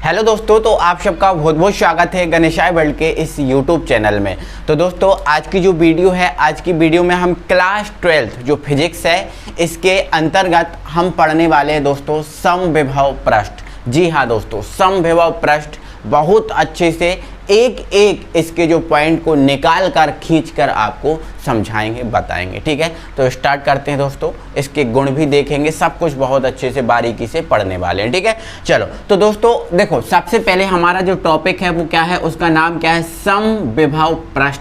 Hello दोस्तों, तो आप सबका बहुत बहुत स्वागत है गणेशाय वर्ल्ड के इस यूट्यूब चैनल में। तो दोस्तों आज की जो वीडियो है, आज की वीडियो में हम क्लास 12 जो फिजिक्स है इसके अंतर्गत हम पढ़ने वाले हैं दोस्तों समविभव पृष्ठ। जी हाँ दोस्तों, समविभव पृष्ठ बहुत अच्छे से एक एक इसके जो पॉइंट को निकाल कर खींच कर आपको समझाएंगे, बताएंगे। ठीक है, तो स्टार्ट करते हैं दोस्तों। इसके गुण भी देखेंगे, सब कुछ बहुत अच्छे से बारीकी से पढ़ने वाले हैं। ठीक है, चलो तो दोस्तों देखो, सबसे पहले हमारा जो टॉपिक है वो क्या है, उसका नाम क्या है, समविभव पृष्ठ।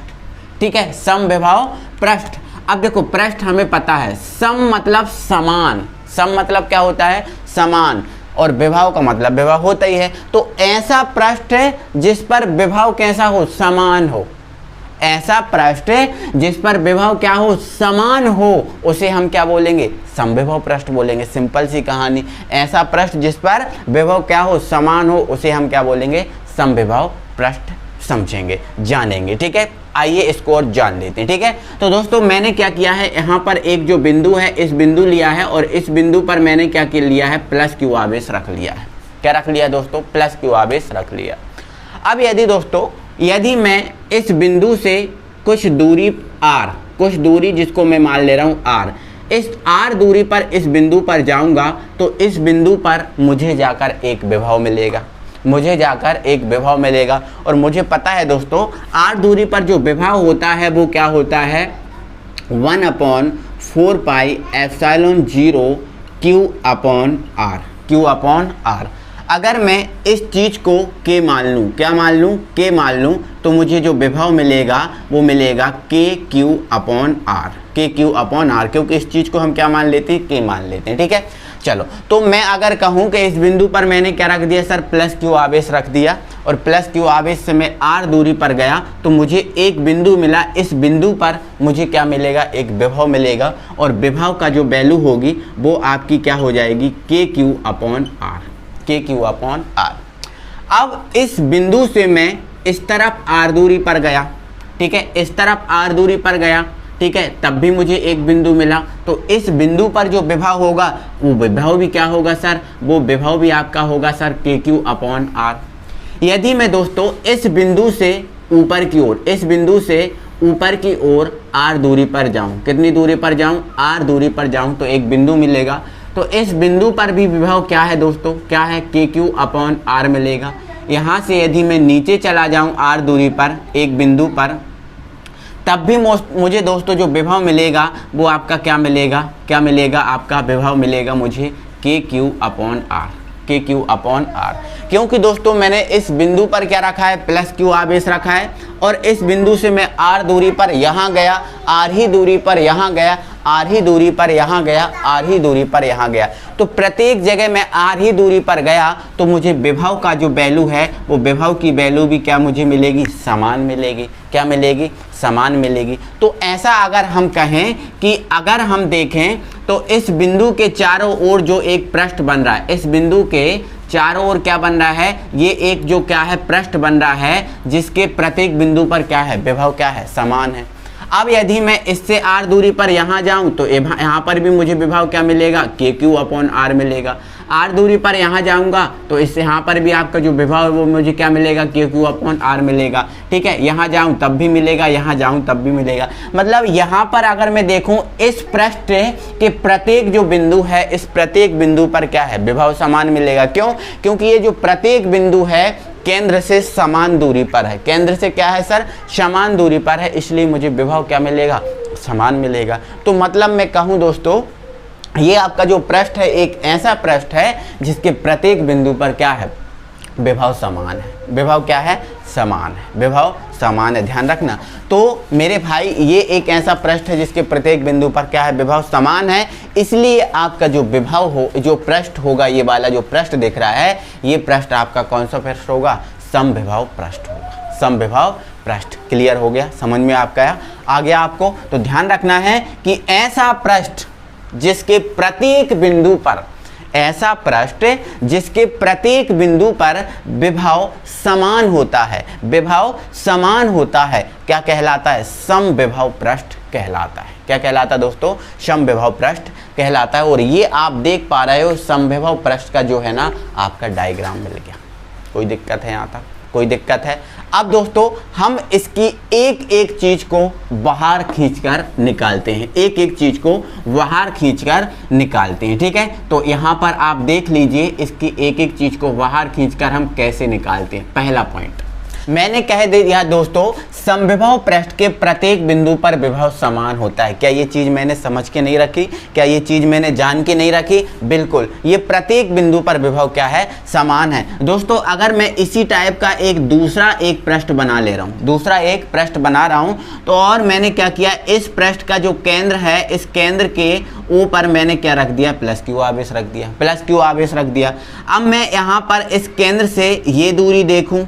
ठीक है, समविभव पृष्ठ। अब देखो पृष्ठ हमें पता है, सम मतलब समान, सम मतलब क्या होता है, समान, और विभव का मतलब विभव होता ही है। तो ऐसा पृष्ठ है जिस पर विभव कैसा हो, समान हो। ऐसा पृष्ठ है जिस पर विभव क्या हो, समान हो, उसे हम क्या बोलेंगे, समविभव पृष्ठ बोलेंगे। सिंपल सी कहानी, ऐसा पृष्ठ जिस पर विभव क्या हो, समान हो, उसे हम क्या बोलेंगे, समविभव पृष्ठ समझेंगे, जानेंगे। ठीक है, आइए इसको और जान लेते हैं। ठीक है, तो दोस्तों मैंने क्या किया है, यहाँ पर एक जो बिंदु है, इस बिंदु लिया है और इस बिंदु पर मैंने क्या लिया है, प्लस क्यू आवेश रख लिया है। क्या रख लिया दोस्तों, प्लस क्यू आवेश रख लिया। अब यदि दोस्तों, यदि मैं इस बिंदु से कुछ दूरी r, कुछ दूरी जिसको मैं मान ले रहा हूँ r, इस r दूरी पर इस बिंदु पर जाऊंगा तो इस बिंदु पर मुझे जाकर एक विभव मिलेगा, मुझे जाकर एक विभव मिलेगा। और मुझे पता है दोस्तों, r दूरी पर जो विभव होता है वो क्या होता है, 1/4 pi epsilon 0 q upon r, q upon r। अगर मैं इस चीज़ को k मान लूँ, क्या मान लूँ, k मान लूँ, तो मुझे जो विभव मिलेगा वो मिलेगा k q upon r, k q upon r, क्योंकि इस चीज़ को हम क्या मान लेते हैं, k मान लेते हैं। ठीक है, चलो तो मैं अगर कहूँ कि इस बिंदु पर मैंने क्या रख दिया सर, प्लस क्यू आवेश रख दिया, और प्लस क्यू आवेश से मैं r दूरी पर गया तो मुझे एक बिंदु मिला, इस बिंदु पर मुझे क्या मिलेगा, एक विभव मिलेगा, और विभव का जो वैल्यू होगी वो आपकी क्या हो जाएगी, के क्यू अपॉन आर, के क्यू अपॉन आर। अब इस बिंदु से मैं इस तरफ r दूरी पर गया, ठीक है, इस तरफ r दूरी पर गया, ठीक है, तब भी मुझे एक बिंदु मिला। तो इस बिंदु पर जो विभव होगा वो विभव भी क्या होगा सर, वो विभव भी आपका होगा सर के क्यू अपॉन आर। यदि मैं दोस्तों इस बिंदु से ऊपर की ओर, इस बिंदु से ऊपर की ओर आर दूरी पर जाऊं, कितनी दूरी पर जाऊं, आर दूरी पर जाऊं, तो एक बिंदु मिलेगा। तो इस बिंदु पर भी विभव क्या है दोस्तों, क्या है, के क्यू अपॉन आर मिलेगा। यहाँ से यदि मैं नीचे चला जाऊँ आर दूरी पर एक बिंदु पर, तब भी मुझे दोस्तों जो विभव मिलेगा वो आपका क्या मिलेगा, क्या मिलेगा, आपका विभव मिलेगा मुझे के क्यू अपॉन आर, के क्यू अपॉन आर। क्योंकि दोस्तों मैंने इस बिंदु पर क्या रखा है, प्लस क्यू आवेश रखा है, और इस बिंदु से मैं आर दूरी पर यहाँ गया, आर ही दूरी पर यहाँ गया, आर ही दूरी पर यहाँ गया, आर ही दूरी पर यहाँ गया। तो प्रत्येक जगह मैं आर ही दूरी पर गया तो मुझे विभव का जो वैल्यू है वो विभव की वैल्यू भी क्या मुझे मिलेगी, समान मिलेगी। क्या मिलेगी, समान मिलेगी। तो ऐसा अगर हम कहें कि अगर हम देखें तो इस बिंदु के चारों ओर जो एक पृष्ठ बन रहा है, इस बिंदु के चारों ओर क्या बन रहा है, ये एक जो क्या है, पृष्ठ बन रहा है, जिसके प्रत्येक बिंदु पर क्या है, विभव क्या है, समान है। अब यदि मैं इससे r दूरी पर यहाँ जाऊँ तो यहाँ पर भी मुझे विभव क्या मिलेगा, के क्यू अपॉन आर मिलेगा। r दूरी पर यहाँ जाऊँगा तो इससे यहाँ पर भी आपका जो विभव है वो मुझे क्या मिलेगा, के क्यू अपॉन आर मिलेगा। ठीक है, यहाँ जाऊँ तब भी मिलेगा, यहाँ जाऊँ तब भी मिलेगा। मतलब यहाँ पर अगर मैं देखूँ इस पृष्ठ के प्रत्येक जो बिंदु है, इस प्रत्येक बिंदु पर क्या है, विभव समान मिलेगा। क्यों, क्योंकि ये जो प्रत्येक बिंदु है केंद्र से समान दूरी पर है, केंद्र से क्या है सर, समान दूरी पर है, इसलिए मुझे विभव क्या मिलेगा, समान मिलेगा। तो मतलब मैं कहूँ दोस्तों, ये आपका जो पृष्ठ है एक ऐसा पृष्ठ है जिसके प्रत्येक बिंदु पर क्या है, विभव समान है। विभव क्या है, समान है, विभव समान है, ध्यान रखना। तो मेरे भाई ये एक ऐसा पृष्ठ है जिसके प्रत्येक बिंदु पर क्या है, विभव समान है, इसलिए आपका जो विभव हो, जो पृष्ठ होगा, ये वाला जो पृष्ठ दिख रहा है, ये पृष्ठ आपका कौन सा पृष्ठ होगा, समविभव पृष्ठ होगा, समविभव पृष्ठ। क्लियर हो गया, समझ में आपका आ गया आपको। तो ध्यान रखना है कि ऐसा पृष्ठ जिसके प्रत्येक बिंदु पर, ऐसा पृष्ठ जिसके प्रत्येक बिंदु पर विभव समान होता है, विभव समान होता है, क्या कहलाता है, समविभव पृष्ठ कहलाता है। क्या कहलाता है दोस्तों, समविभव पृष्ठ कहलाता है। और ये आप देख पा रहे हो समविभव पृष्ठ का जो है ना आपका डायग्राम मिल गया। कोई दिक्कत है यहाँ तक? कोई दिक्कत है? अब दोस्तों हम इसकी एक एक चीज को बाहर खींचकर निकालते हैं, एक एक चीज को बाहर खींचकर निकालते हैं, ठीक है। तो यहाँ पर आप देख लीजिए इसकी एक एक चीज को बाहर खींचकर हम कैसे निकालते हैं। पहला पॉइंट मैंने कह दिया दोस्तों, समविभव पृष्ठ के प्रत्येक बिंदु पर विभव समान होता है। क्या ये चीज मैंने समझ के नहीं रखी? क्या ये चीज मैंने जान के नहीं रखी? बिल्कुल, ये प्रत्येक बिंदु पर विभव क्या है? समान है। दोस्तों अगर मैं इसी टाइप का दूसरा एक पृष्ठ बना ले रहा हूं, दूसरा एक पृष्ठ बना रहा हूं, तो और मैंने क्या किया, इस पृष्ठ का जो केंद्र है, इस केंद्र के ऊपर मैंने क्या रख दिया, प्लस क्यू आवेश रख दिया, प्लस क्यू आवेश रख दिया। अब मैं यहाँ पर इस केंद्र से ये दूरी देखूं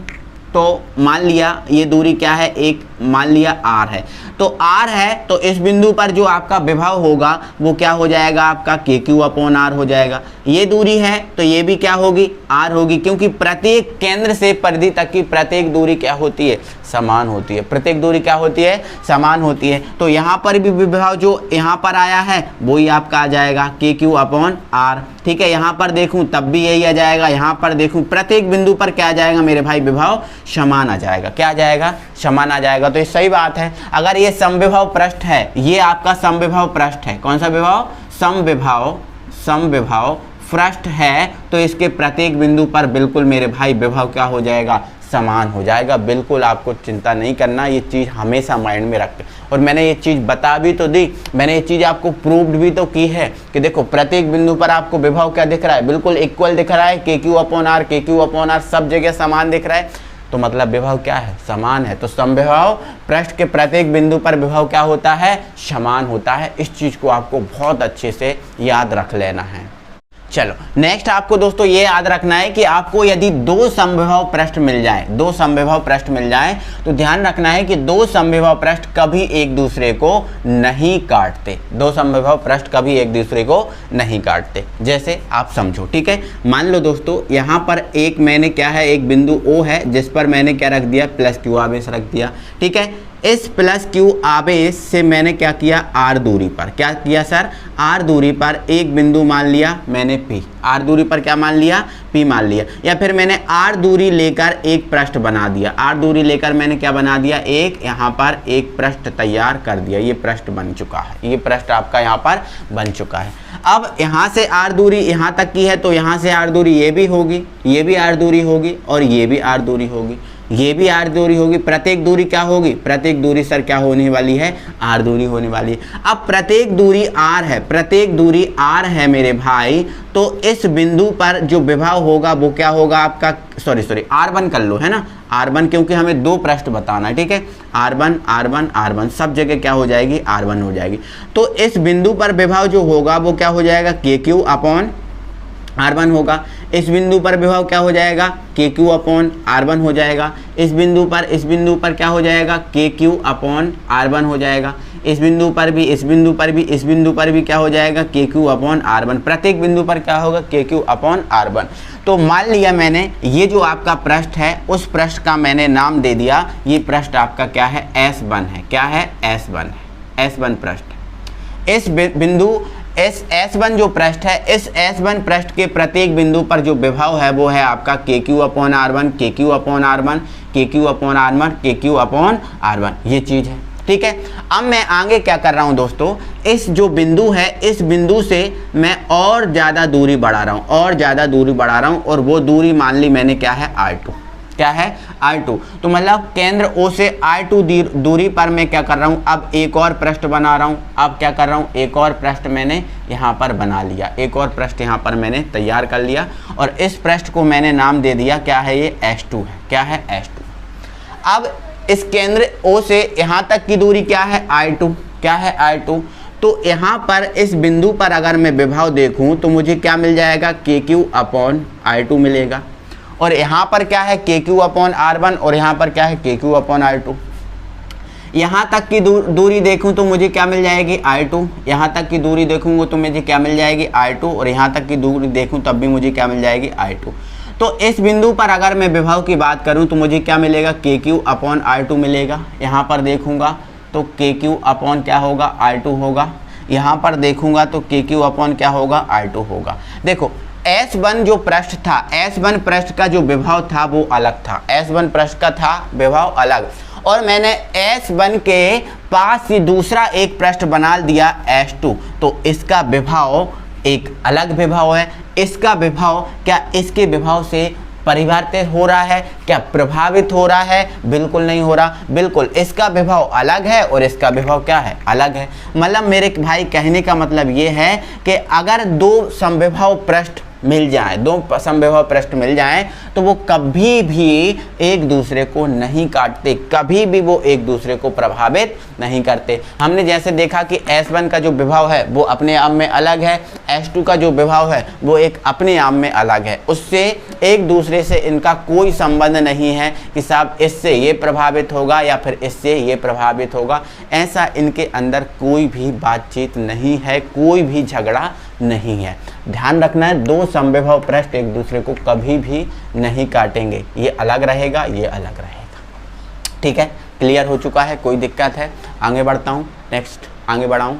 तो मान लिया ये दूरी क्या है, एक मान लिया आर है। तो आर है तो इस बिंदु पर जो आपका विभव होगा वो क्या हो जाएगा, आपका के क्यू अपॉन आर हो जाएगा। ये दूरी है तो ये भी क्या होगी, आर होगी, क्योंकि प्रत्येक केंद्र से परिधि तक की प्रत्येक दूरी क्या होती है, समान होती है। प्रत्येक दूरी क्या होती है, समान होती है। तो यहाँ पर भी विभव जो यहाँ पर आया है वो ही आपका आ जाएगा के क्यू अपॉन आर, ठीक है। यहाँ पर देखूं तब भी यही आ जाएगा, यहाँ पर देखूं प्रत्येक बिंदु पर क्या आ जाएगा मेरे भाई, विभव समान आ जाएगा। क्या आ जाएगा, समान आ जाएगा। तो ये सही बात है। अगर ये समविभव पृष्ठ है, ये आपका समविभव पृष्ठ है, कौन सा विभव, समविभव पृष्ठ है, तो इसके प्रत्येक बिंदु पर बिल्कुल मेरे भाई विभव क्या हो जाएगा, समान हो जाएगा। बिल्कुल आपको चिंता नहीं करना, ये चीज़ हमेशा माइंड में रखते। और मैंने ये चीज़ बता भी तो दी, मैंने ये चीज़ आपको प्रूव्ड भी तो की है कि देखो प्रत्येक बिंदु पर आपको विभव क्या दिख रहा है, बिल्कुल इक्वल दिख रहा है, के क्यू अपॉन आर, के क्यू अपॉन आर सब जगह समान दिख रहा है। तो मतलब विभव क्या है, समान है। तो समविभव पृष्ठ के प्रत्येक बिंदु पर विभव क्या होता है, समान होता है। इस चीज़ को आपको बहुत अच्छे से याद रख लेना है। चलो नेक्स्ट आपको दोस्तों ये याद रखना है कि आपको यदि दो समविभव पृष्ठ मिल जाए, दो समविभव पृष्ठ मिल जाए, तो ध्यान रखना है कि दो समविभव पृष्ठ कभी एक दूसरे को नहीं काटते। दो समविभव पृष्ठ कभी एक दूसरे को नहीं काटते। जैसे आप समझो, ठीक है। मान लो दोस्तों यहाँ पर एक मैंने क्या है, एक बिंदु ओ है जिस पर मैंने क्या रख दिया, प्लस क्यू आवेश रख दिया, ठीक है। इस प्लस क्यू आवेश से मैंने क्या किया, आर दूरी पर क्या किया सर, आर दूरी पर एक बिंदु मान लिया मैंने पी, आर दूरी पर क्या मान लिया, पी मान लिया। या फिर मैंने आर दूरी लेकर एक पृष्ठ बना दिया, आर दूरी लेकर मैंने क्या बना दिया, एक यहाँ पर एक पृष्ठ तैयार कर दिया। ये पृष्ठ बन चुका है, ये पृष्ठ आपका यहाँ पर बन चुका है। अब यहाँ से आर दूरी यहाँ तक की है, तो यहाँ से आर दूरी ये भी होगी, ये भी आर दूरी होगी, और ये भी आर दूरी होगी, ये भी आर दूरी होगी। प्रत्येक दूरी क्या होगी, प्रत्येक दूरी सर क्या होने वाली है, आर दूरी होने वाली है। अब प्रत्येक दूरी आर है, प्रत्येक दूरी आर है मेरे भाई, तो इस बिंदु पर जो विभव होगा वो क्या होगा आपका, सॉरी R1 कर लो, है ना, R1, क्योंकि हमें दो पृष्ठ बताना है, ठीक है। R1 R1 R1 सब जगह क्या हो जाएगी, R1 हो जाएगी। तो इस बिंदु पर विभव जो होगा वो क्या हो जाएगा, के क्यू अपॉन R1 होगा। इस बिंदु पर विभव क्या हो जाएगा, के क्यू अपॉन R1 हो जाएगा। इस बिंदु पर क्या हो जाएगा, के क्यू अपॉन R1 हो जाएगा। इस बिंदु पर भी, इस बिंदु पर भी, इस बिंदु पर भी क्या हो जाएगा, के क्यू अपॉन R1। प्रत्येक बिंदु पर क्या होगा, के क्यू अपॉन R1। तो मान लिया मैंने ये जो आपका पृष्ठ है, उस पृष्ठ का मैंने नाम दे दिया, ये पृष्ठ आपका क्या है, S1 है। क्या है, S1 है, S1 पृष्ठ। इस बिंदु इस S1 जो पृष्ठ है, इस S1 पृष्ठ के प्रत्येक बिंदु पर जो विभव है वो है आपका के क्यू अपॉन R1, के क्यू अपॉन R1, के क्यू अपॉन R1, के क्यू अपॉन R1, ये चीज़ है, ठीक है। अब मैं आगे क्या कर रहा हूँ दोस्तों, इस जो बिंदु है, इस बिंदु से मैं और ज़्यादा दूरी बढ़ा रहा हूँ, और ज़्यादा दूरी बढ़ा रहा हूँ, और वो दूरी मान ली मैंने क्या है, R2। क्या है, R2। तो मतलब केंद्र O से R2 दूरी पर मैं क्या कर रहा हूँ, अब एक और पृष्ठ बना रहा हूँ। अब क्या कर रहा हूँ, एक और पृष्ठ मैंने यहाँ पर बना लिया, एक और पृष्ठ यहाँ पर मैंने तैयार कर लिया, और इस पृष्ठ को मैंने नाम दे दिया, क्या है, ये S2 है। क्या है, S2। अब इस केंद्र O से यहाँ तक की दूरी क्या है, I2। क्या है, I2। तो यहाँ पर इस बिंदु पर अगर मैं विभव देखूँ तो मुझे क्या मिल जाएगा, के क्यू अपॉन I2 मिलेगा। और यहाँ पर क्या है, के क्यू अपॉन R1, और यहाँ पर क्या है, के क्यू अपॉन R2। यहाँ तक की दूरी देखूँ तो मुझे क्या मिल जाएगी, I2। यहाँ तक की दूरी देखूँगा तो मुझे क्या मिल जाएगी, I2। और यहाँ तक की दूरी देखूँ तब भी मुझे क्या मिल जाएगी, I2। तो इस बिंदु पर अगर मैं विभव की बात करूँ तो मुझे क्या मिलेगा, के क्यू अपॉन R2 मिलेगा। यहाँ पर देखूँगा तो के क्यू अपॉन क्या होगा, R2 होगा। यहाँ पर देखूँगा तो के क्यू अपॉन क्या होगा, R2 होगा। देखो S1 जो पृष्ठ था, S1 पृष्ठ का जो विभव था वो अलग था, S1 पृष्ठ का था विभव अलग, और मैंने S1 के पास ही दूसरा एक पृष्ठ बना दिया S2, तो इसका विभव एक अलग विभव है। इसका विभव क्या इसके विभव से परिवर्तित हो रहा है, क्या प्रभावित हो रहा है? बिल्कुल नहीं हो रहा, बिल्कुल इसका विभव अलग है और इसका विभव क्या है? अलग है। मतलब मेरे भाई कहने का मतलब ये है कि अगर दो समविभव पृष्ठ मिल जाए, दो समविभव पृष्ठ मिल जाएं, तो वो कभी भी एक दूसरे को नहीं काटते, कभी भी वो एक दूसरे को प्रभावित नहीं करते। हमने जैसे देखा कि S1 का जो विभव है वो अपने आप में अलग है, S2 का जो विभव है वो एक अपने आप में अलग है, उससे एक दूसरे से इनका कोई संबंध नहीं है कि साहब इससे ये प्रभावित होगा या फिर इससे ये प्रभावित होगा, ऐसा इनके अंदर कोई भी बातचीत नहीं है, कोई भी झगड़ा नहीं है। ध्यान रखना है, दो समविभव पृष्ठ एक दूसरे को कभी भी नहीं काटेंगे, ये अलग रहेगा, ये अलग रहेगा। ठीक है, क्लियर हो चुका है? कोई दिक्कत है? आगे बढ़ता हूँ, नेक्स्ट आगे बढ़ाऊँ।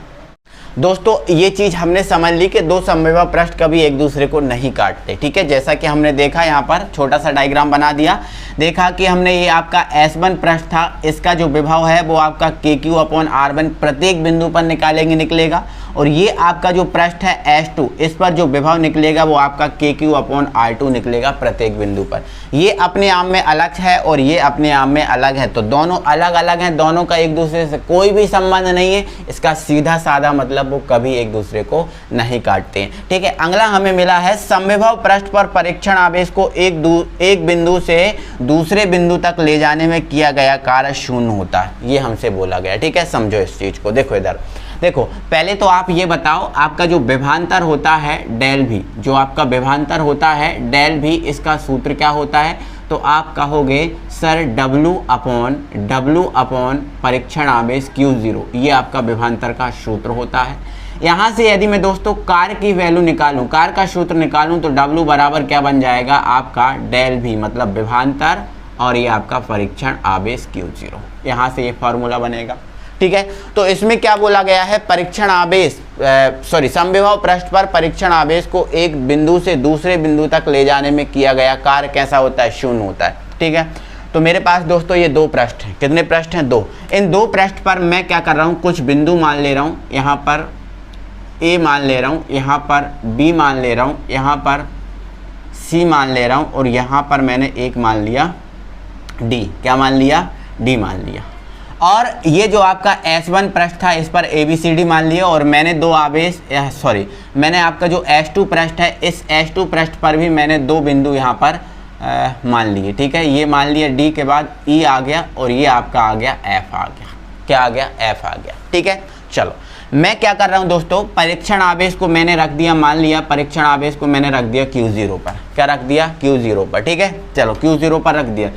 दोस्तों ये चीज़ हमने समझ ली कि दो समविभव पृष्ठ कभी एक दूसरे को नहीं काटते। ठीक है, जैसा कि हमने देखा, यहाँ पर छोटा सा डायग्राम बना दिया, देखा कि हमने ये आपका S1 पृष्ठ था, इसका जो विभव है वो आपका KQ/R1 प्रत्येक बिंदु पर निकलेगा, और ये आपका जो पृष्ठ है S2, इस पर जो विभव निकलेगा वो आपका KQ/R2 निकलेगा प्रत्येक बिंदु पर। ये अपने आप में अलग है और ये अपने आप में अलग है, तो दोनों अलग अलग हैं, दोनों का एक दूसरे से कोई भी संबंध नहीं है। इसका सीधा साधा मतलब वो कभी एक दूसरे को नहीं काटते हैं। ठीक है, अगला हमें मिला है समविभव पृष्ठ पर परीक्षण आवेश को एक बिंदु से दूसरे बिंदु तक ले जाने में किया गया कार्य शून्य होता है, ये हमसे बोला गया। ठीक है, समझो इस चीज को। देखो इधर देखो, पहले तो आप ये बताओ, आपका जो विभवांतर होता है डेल भी, जो आपका विभवांतर होता है डेल भी, इसका सूत्र क्या होता है? तो आप कहोगे सर W अपॉन परीक्षण आवेश Q0, ये आपका विभवांतर का सूत्र होता है। यहाँ से यदि मैं दोस्तों कार्य की वैल्यू निकालूं, कार्य का सूत्र निकालूं, तो W बराबर क्या बन जाएगा? आपका डेल भी मतलब विभवांतर, और ये आपका परीक्षण आवेश Q0, यहाँ से ये फॉर्मूला बनेगा। ठीक है, तो इसमें क्या बोला गया है? परीक्षण आवेश समविभव पृष्ठ पर परीक्षण आवेश को एक बिंदु से दूसरे बिंदु तक ले जाने में किया गया कार्य कैसा होता है? शून्य होता है। ठीक है, तो मेरे पास दोस्तों ये दो पृष्ठ हैं। कितने पृष्ठ हैं? दो। इन दो पृष्ठ पर मैं क्या कर रहा हूँ? कुछ बिंदु मान ले रहा हूँ, यहाँ पर A मान ले रहा हूँ, यहाँ पर B मान ले रहा हूँ, यहाँ पर C मान ले रहा हूँ, और यहाँ पर मैंने एक मान लिया D। क्या मान लिया? D मान लिया। और ये जो आपका S1 पृष्ठ था, इस पर ABCD मान लिया, और मैंने दो आवेश मैंने आपका जो S2 पृष्ठ है, इस S2 पृष्ठ पर भी मैंने दो बिंदु यहाँ पर मान लिए। ठीक है, ये मान लिया, D के बाद E आ गया, और ये आपका आ गया F आ गया। क्या आ गया? F आ गया। ठीक है, चलो मैं क्या कर रहा हूँ दोस्तों, परीक्षण आवेश को मैंने रख दिया, मान लिया परीक्षण आवेश को मैंने रख दिया Q0 पर। क्या रख दिया? Q0 पर। ठीक है, चलो Q0 पर रख दिया,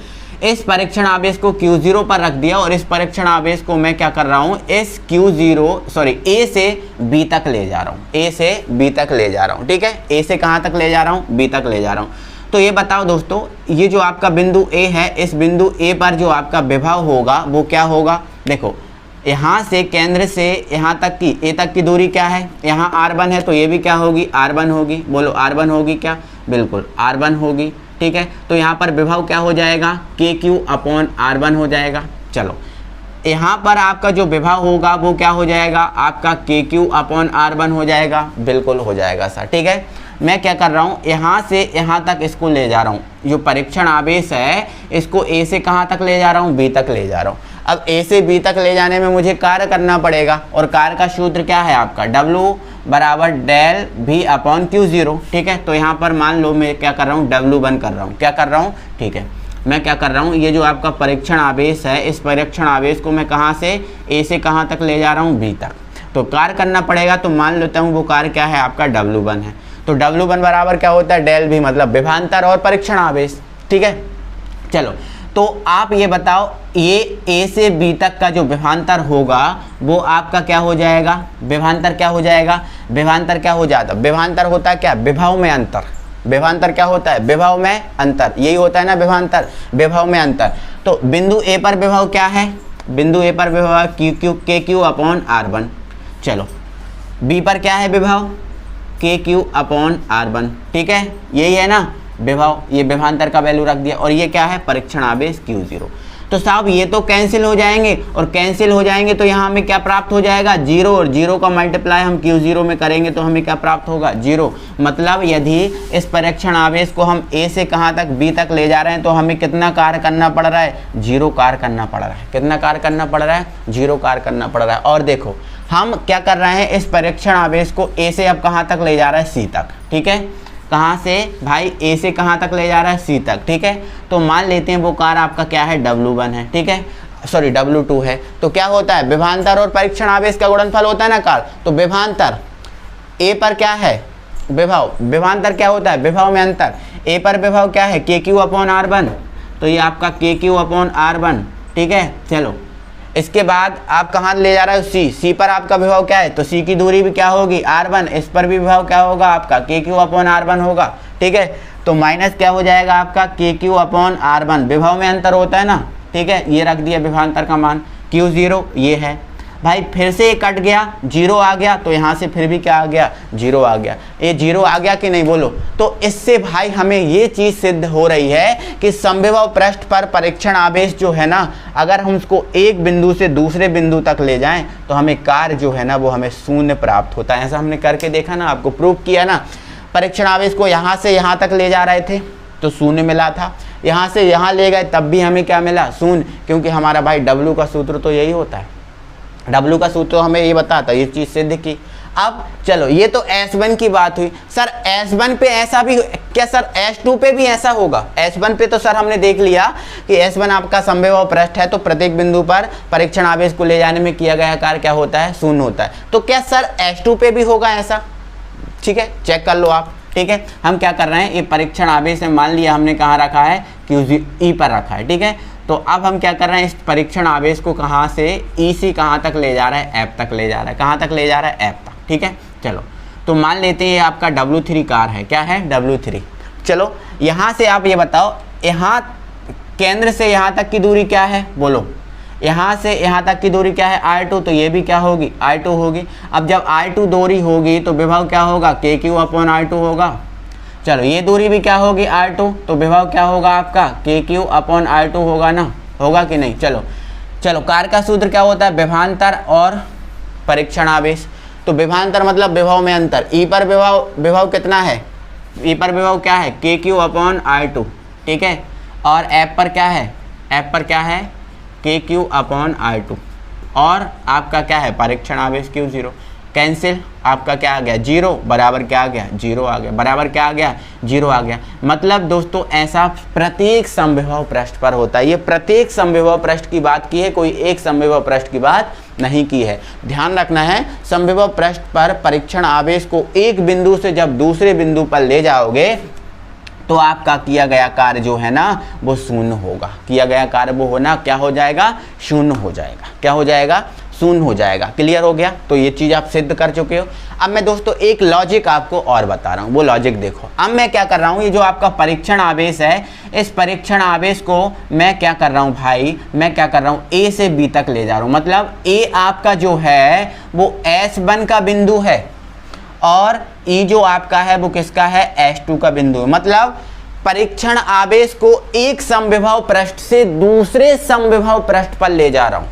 इस परीक्षण आवेश को Q0 पर रख दिया, और इस परीक्षण आवेश को मैं क्या कर रहा हूँ? इस A से B तक ले जा रहा हूँ, A से B तक ले जा रहा हूँ। ठीक है, A से कहाँ तक ले जा रहा हूँ? B तक ले जा रहा हूँ। तो ये बताओ दोस्तों, ये जो आपका बिंदु A है, इस बिंदु A पर जो आपका विभव होगा वो क्या होगा? देखो, यहाँ से केंद्र से यहाँ तक की A तक की दूरी क्या है? यहाँ R1 है, तो ये भी क्या होगी? R1 होगी। बोलो R1 होगी क्या? बिल्कुल R1 होगी। ठीक है, तो यहाँ पर विभव क्या हो जाएगा? KQ/R1 हो जाएगा। चलो, यहाँ पर आपका जो विभव होगा वो क्या हो जाएगा? आपका KQ/R1 हो जाएगा। बिल्कुल हो जाएगा सर। ठीक है, मैं क्या कर रहा हूँ? यहाँ से यहाँ तक इसको ले जा रहा हूँ, जो परीक्षण आवेश है इसको A से कहाँ तक ले जा रहा हूँ? B तक ले जा रहा हूँ। अब A से B तक ले जाने में मुझे कार्य करना पड़ेगा, और कार्य का सूत्र क्या है आपका? W बराबर डेल V/Q0। ठीक है, तो यहाँ पर मान लो मैं क्या कर रहा हूँ? W1 कर रहा हूँ। क्या कर रहा हूँ? ठीक है, मैं क्या कर रहा हूँ? ये जो आपका परीक्षण आवेश है, इस परीक्षण आवेश को मैं कहाँ से? A से कहाँ तक ले जा रहा हूँ? B तक। तो कार्य करना पड़ेगा, तो मान लेता हूँ वो कार्य क्या है आपका? W1 है। तो W1 बराबर क्या होता है? डेल V मतलब विभवांतर और परीक्षण आवेश। ठीक है, चलो तो आप ये बताओ, ये A से B तक का जो विभवांतर होगा वो आपका क्या हो जाएगा? विभवांतर क्या हो जाएगा? विभवांतर क्या हो जाता है? विभवांतर होता है क्या? विभव में अंतर। विभवांतर क्या होता है? विभव में अंतर। यही होता है ना विभवांतर, विभव में अंतर। तो बिंदु A पर विभव क्या है? बिंदु A पर विभव KQ/R1। चलो, B पर क्या है विभव? KQ/R1, ठीक है, यही है ना विभव, ये विभवांतर का वैल्यू रख दिया और ये क्या है परीक्षण आवेश Q0। तो साहब ये तो कैंसिल हो जाएंगे और कैंसिल हो जाएंगे तो यहाँ हमें क्या प्राप्त हो जाएगा 0, और 0 का मल्टीप्लाई हम Q0 में करेंगे तो हमें क्या प्राप्त होगा 0। मतलब यदि इस परीक्षण आवेश को हम A से कहाँ तक B तक ले जा रहे हैं तो हमें कितना कार्य करना पड़ रहा है 0 कार्य करना पड़ रहा है। कितना कार्य करना पड़ रहा है 0 कार्य करना पड़ रहा है। और देखो हम क्या कर रहे हैं, इस परीक्षण आवेश को A से अब कहाँ तक ले जा रहा है C तक, ठीक है, कहाँ से भाई A से कहाँ तक ले जा रहा है C तक, ठीक है। तो मान लेते हैं वो कार्य आपका क्या है W1 है, ठीक है, सॉरी W2 है। तो क्या होता है विभवांतर और परीक्षण आवेश का गुणनफल होता है ना कार्य, तो विभवांतर A पर क्या है विभव, विभवांतर क्या होता है विभव में अंतर, A पर विभव क्या है KQ/R1, तो ये आपका KQ/R1, ठीक है। चलो इसके बाद आप कहाँ ले जा रहे हो C पर आपका विभव क्या है, तो C की दूरी भी क्या होगी R1, इस पर भी विभव क्या होगा आपका KQ/R1 होगा, ठीक है। तो माइनस क्या हो जाएगा आपका KQ/R1, विभव में अंतर होता है ना, ठीक है, ये रख दिया विभवांतर का मान Q0 ये है भाई। फिर से ये कट गया 0 आ गया, तो यहाँ से फिर भी क्या आ गया 0 आ गया। ये 0 आ गया कि नहीं बोलो। तो इससे भाई हमें ये चीज़ सिद्ध हो रही है कि समविभव पृष्ठ पर परीक्षण आवेश जो है ना, अगर हम उसको एक बिंदु से दूसरे बिंदु तक ले जाएं तो हमें कार्य जो है ना वो हमें शून्य प्राप्त होता है। ऐसा हमने करके देखा ना, आपको प्रूव किया ना। परीक्षण आवेश को यहाँ से यहाँ तक ले जा रहे थे तो शून्य मिला था, यहाँ से यहाँ ले गए तब भी हमें क्या मिला शून्य, क्योंकि हमारा भाई W का सूत्र तो यही होता है। W का सूत्र हमें ये बताता है, ये चीज़ सिद्ध की। अब चलो ये तो S1 की बात हुई। सर S1 पे ऐसा भी क्या सर S2 पे भी ऐसा होगा? S1 पे तो सर हमने देख लिया कि S1 आपका समविभव पृष्ठ है, तो प्रत्येक बिंदु पर परीक्षण आवेश को ले जाने में किया गया कार्य क्या होता है शून्य होता है। तो क्या सर S2 पे भी होगा ऐसा? ठीक है, चेक कर लो आप। ठीक है, हम क्या कर रहे हैं, ये परीक्षण आवेश है, मान लिया हमने कहाँ रखा है QE पर रखा है। ठीक है, तो अब हम क्या कर रहे हैं, इस परीक्षण आवेश को कहाँ से E से कहाँ तक ले जा रहा है, F तक ले जा रहा है। कहाँ तक ले जा रहा है, F तक। ठीक है, चलो तो मान लेते हैं ये आपका W3 कार है। क्या है, W3। चलो यहाँ से आप ये बताओ, यहाँ केंद्र से यहाँ तक की दूरी क्या है, बोलो। यहाँ से यहाँ तक की दूरी क्या है, I2, तो ये भी क्या होगी, I2 होगी। अब जब I2 दूरी होगी तो विभव क्या होगा, KQ/I2 होगा। चलो ये दूरी भी क्या होगी, R2, तो विभव क्या होगा आपका KQ/I2 होगा ना, होगा कि नहीं। चलो चलो कार्य का सूत्र क्या होता है, विभवांतर और परीक्षण आवेश। तो विभवांतर मतलब विभव में अंतर। E पर विभव कितना है, E पर विभव क्या है KQ/I2। ठीक है, और F पर क्या है, F पर क्या है KQ/I2, और आपका क्या है परीक्षण आवेश Q0। कैंसिल, आपका क्या आ गया 0, बराबर क्या आ गया 0 आ गया, बराबर क्या आ गया 0 आ गया। मतलब दोस्तों ऐसा प्रत्येक समविभव पृष्ठ पर होता है। ये प्रत्येक समविभव पृष्ठ की बात की है, कोई एक समविभव पृष्ठ की बात नहीं की है। ध्यान रखना है, समविभव पृष्ठ पर परीक्षण आवेश को एक बिंदु से जब दूसरे बिंदु पर ले जाओगे तो आपका किया गया कार्य जो है ना वो शून्य होगा। किया गया कार्य वो होना क्या हो जाएगा, शून्य हो जाएगा। क्या हो जाएगा, शून्य हो जाएगा। क्लियर हो गया। तो ये चीज़ आप सिद्ध कर चुके हो। अब मैं दोस्तों एक लॉजिक आपको और बता रहा हूँ, वो लॉजिक देखो। अब मैं क्या कर रहा हूँ, ये जो आपका परीक्षण आवेश है, इस परीक्षण आवेश को मैं क्या कर रहा हूँ भाई, मैं क्या कर रहा हूँ A से B तक ले जा रहा हूँ। मतलब A आपका जो है वो S1 का बिंदु है और E जो आपका है वो किसका है, S2 का बिंदु है। मतलब परीक्षण आवेश को एक समविभव पृष्ठ से दूसरे समविभव पृष्ठ पर ले जा रहा हूँ।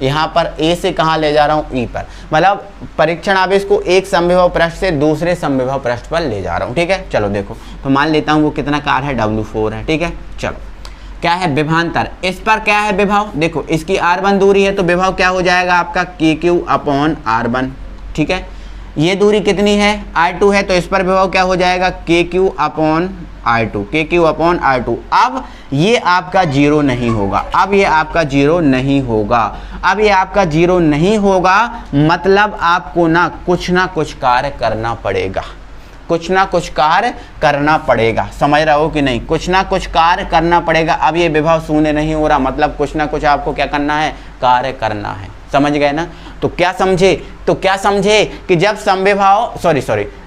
यहाँ पर A से कहाँ ले जा रहा हूँ, E पर। मतलब परीक्षण आवेश को एक समविभव पृष्ठ से दूसरे समविभव पृष्ठ पर ले जा रहा हूँ। ठीक है, चलो देखो, तो मान लेता हूँ वो कितना कार है, W4 है। ठीक है, चलो क्या है विभवांतर, इस पर क्या है विभव, देखो इसकी R1 दूरी है तो विभव क्या हो जाएगा आपका KQ/R1। ठीक है, ये दूरी कितनी है, I2 है, तो इस पर विभव क्या हो जाएगा KQ/I2, KQ/I2। अब ये आपका 0 नहीं होगा, अब ये आपका 0 नहीं होगा, अब ये आपका 0 नहीं होगा। मतलब आपको ना कुछ कार्य करना पड़ेगा, कुछ ना कुछ कार्य करना पड़ेगा। समझ रहे हो कि नहीं, कुछ ना कुछ कार्य करना पड़ेगा। अब ये विभव शून्य नहीं हो रहा, मतलब कुछ ना कुछ आपको क्या करना है, कार्य करना है। समझ गए ना। तो क्या समझे कि जब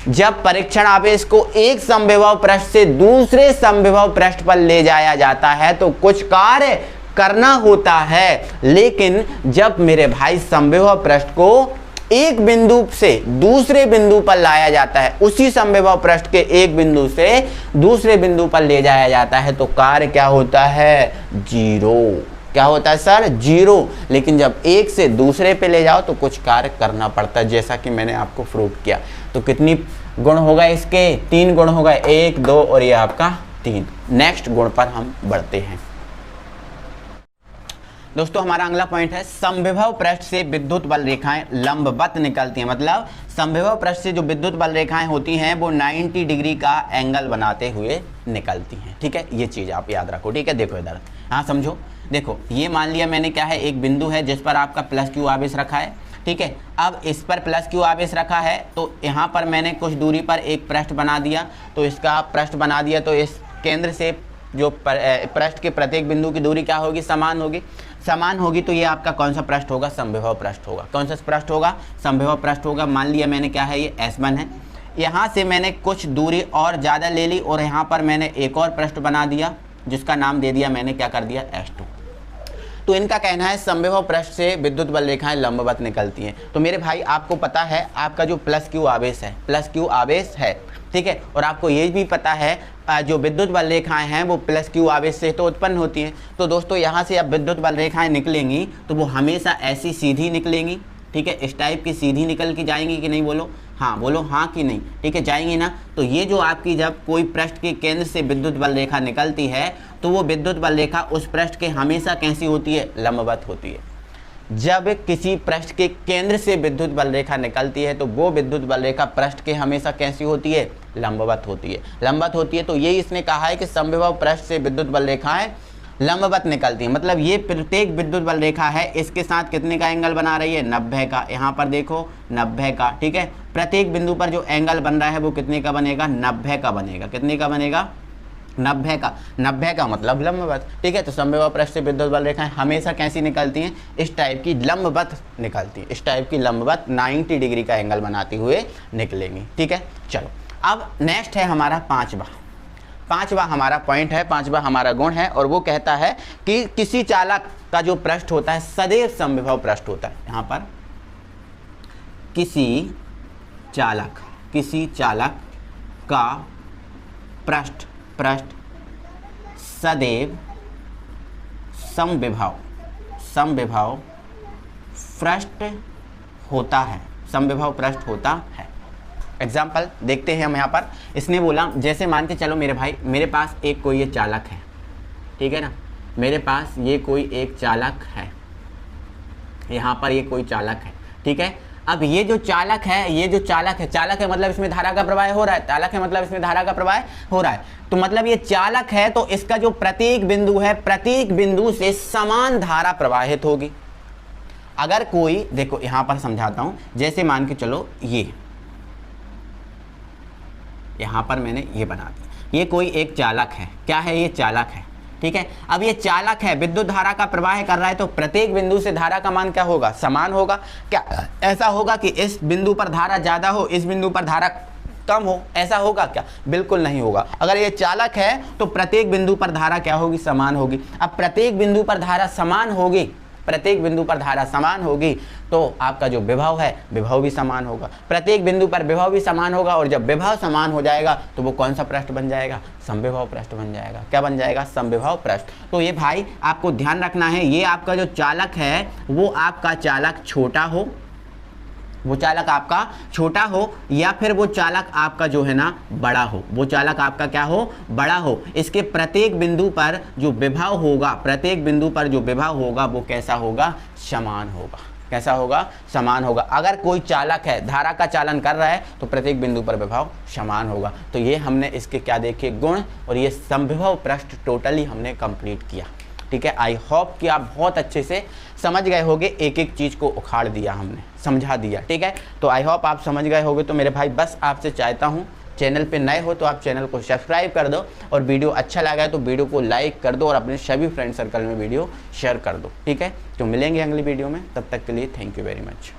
जब परीक्षण आवेश को एक समविभव पृष्ठ से दूसरे समविभव पृष्ठ पर ले जाया जाता है तो कुछ कार्य करना होता है। लेकिन जब मेरे भाई समविभव पृष्ठ को एक बिंदु से दूसरे बिंदु पर लाया जाता है, उसी समविभव पृष्ठ के एक बिंदु से दूसरे बिंदु पर ले जाया जाता है तो कार्य क्या होता है? जीरो। क्या होता है सर? जीरो। लेकिन जब एक से दूसरे पे ले जाओ तो कुछ कार्य करना पड़ता है, जैसा कि मैंने आपको प्रूव किया। तो कितनी गुण हो गए इसके? 3 गुण हो गए, 1 2 और ये आपका 3। नेक्स्ट गुण पर हम बढ़ते हैं। दोस्तों हमारा अगला पॉइंट है, समविभव पृष्ठ से विद्युत बल रेखाएं लंबवत निकलती हैं। मतलब समविभव पृष्ठ से जो विद्युत बल रेखाएं होती हैं वो 90 डिग्री का एंगल बनाते हुए निकलती हैं। ठीक है, ये चीज आप याद रखो। ठीक है, देखो इधर, हाँ समझो। देखो ये मान लिया मैंने क्या है, एक बिंदु है जिस पर आपका प्लस क्यू आवेश रखा है। ठीक है, अब इस पर प्लस क्यू आवेश रखा है तो यहाँ पर मैंने कुछ दूरी पर एक पृष्ठ बना दिया। तो इसका पृष्ठ बना दिया तो इस केंद्र से जो पृष्ठ के प्रत्येक बिंदु की दूरी क्या होगी? समान होगी। समान होगी तो ये आपका कौन सा पृष्ठ होगा? समविभव पृष्ठ होगा। कौन सा पृष्ठ होगा? समविभव पृष्ठ होगा। मान लिया मैंने क्या है, ये S1 है। यहाँ से मैंने कुछ दूरी और ज़्यादा ले ली और यहाँ पर मैंने एक और पृष्ठ बना दिया जिसका नाम दे दिया मैंने, क्या कर दिया? S2। तो इनका कहना है समविभव पृष्ठ से विद्युत बल रेखाएं लंबवत निकलती हैं। तो मेरे भाई आपको पता है आपका जो प्लस क्यू आवेश है, प्लस क्यू आवेश है, ठीक है, और आपको ये भी पता है जो विद्युत बल रेखाएं हैं वो प्लस क्यू आवेश से तो उत्पन्न होती हैं। तो दोस्तों यहाँ से अब विद्युत बल रेखाएं निकलेंगी तो वो हमेशा ऐसी सीधी निकलेंगी। ठीक है, इस टाइप की सीधी निकल के जाएंगी कि नहीं? बोलो हाँ, बोलो हाँ कि नहीं? ठीक है, जाएंगी ना। तो ये जो आपकी जब कोई पृष्ठ के केंद्र से विद्युत बल रेखा निकलती है तो वो विद्युत बल रेखा उस पृष्ठ के हमेशा कैसी होती है? लंबवत होती है। जब किसी पृष्ठ के केंद्र से विद्युत बल रेखा निकलती है तो वो विद्युत बल रेखा पृष्ठ के हमेशा कैसी होती है? लंबवत होती है। लंबवत होती है तो यही इसने कहा है कि समविभव पृष्ठ से विद्युत बल रेखाएं लंबवत निकलती है। मतलब ये प्रत्येक विद्युत बल रेखा है इसके साथ कितने का एंगल बना रही है? 90 का। यहाँ पर देखो 90 का। ठीक है, प्रत्येक बिंदु पर जो एंगल बन रहा है वो कितने का बनेगा? 90 का बनेगा। कितने का बनेगा? 90 का। 90 का मतलब लंबवत। ठीक है, तो समविभव पृष्ठ से विद्युत बल रेखाएं हमेशा कैसी निकलती हैं? इस टाइप की लंबवत निकलती हैं। इस टाइप की लंबवत 90 डिग्री का एंगल बनाते हुए निकलेंगी। ठीक है, चलो अब नेक्स्ट है हमारा पांचवा हमारा पॉइंट है, पांचवा हमारा गुण है और वो कहता है कि किसी चालक का जो पृष्ठ होता है सदैव समविभव पृष्ठ होता है। यहाँ पर किसी चालक का पृष्ठ सदैव समविभव पृष्ठ होता है। समविभव पृष्ठ होता है। एग्जाम्पल देखते हैं हम यहाँ पर। इसने बोला जैसे मान के चलो मेरे भाई, मेरे पास एक कोई ये चालक है। ठीक है ना, मेरे पास ये कोई एक चालक है, यहाँ पर ये कोई चालक है। ठीक है, अब ये जो चालक है चालक है मतलब इसमें धारा का प्रवाह हो रहा है। चालक है मतलब इसमें धारा का प्रवाह हो रहा है। तो मतलब ये चालक है तो इसका जो प्रत्येक बिंदु है, प्रत्येक बिंदु से समान धारा प्रवाहित होगी। अगर कोई, देखो यहाँ पर समझाता हूं, जैसे मान के चलो ये यहाँ पर मैंने ये बना दिया, ये कोई एक चालक है। क्या है? ये चालक है। ठीक है, अब ये चालक है, विद्युत धारा का प्रवाह कर रहा है तो प्रत्येक बिंदु से धारा का मान क्या होगा? समान होगा। क्या ऐसा होगा कि इस बिंदु पर धारा ज्यादा हो, इस बिंदु पर धारा कम हो? ऐसा होगा क्या? बिल्कुल नहीं होगा। अगर ये चालक है तो प्रत्येक बिंदु पर धारा क्या होगी? समान होगी। अब प्रत्येक बिंदु पर धारा समान होगी, प्रत्येक बिंदु पर धारा समान होगी तो आपका जो विभव है विभव भी समान होगा। प्रत्येक बिंदु पर विभव भी समान होगा और जब विभव समान हो जाएगा तो वो कौन सा पृष्ठ बन जाएगा? समविभव पृष्ठ बन जाएगा। क्या बन जाएगा? समविभव पृष्ठ। तो ये भाई आपको ध्यान रखना है, ये आपका जो चालक है वो आपका चालक छोटा हो, वो चालक आपका छोटा हो या फिर वो चालक आपका जो है ना बड़ा हो। वो चालक आपका क्या हो? बड़ा हो। इसके प्रत्येक बिंदु पर जो विभव होगा, प्रत्येक बिंदु पर जो विभव होगा वो कैसा होगा? समान होगा। कैसा होगा? समान होगा। अगर कोई चालक है, धारा का चालन कर रहा है तो प्रत्येक बिंदु पर विभव समान होगा। तो ये हमने इसके क्या देखे? गुण, और ये समविभव पृष्ठ टोटली हमने कंप्लीट किया। ठीक है, आई होप कि आप बहुत अच्छे से समझ गए होगे, एक एक चीज़ को उखाड़ दिया हमने, समझा दिया। ठीक है, तो आई होप आप समझ गए होगे। तो मेरे भाई बस आपसे चाहता हूँ, चैनल पे नए हो तो आप चैनल को सब्सक्राइब कर दो और वीडियो अच्छा लगा है तो वीडियो को लाइक कर दो और अपने सभी फ्रेंड सर्कल में वीडियो शेयर कर दो। ठीक है, तो मिलेंगे अगली वीडियो में, तब तक के लिए थैंक यू वेरी मच।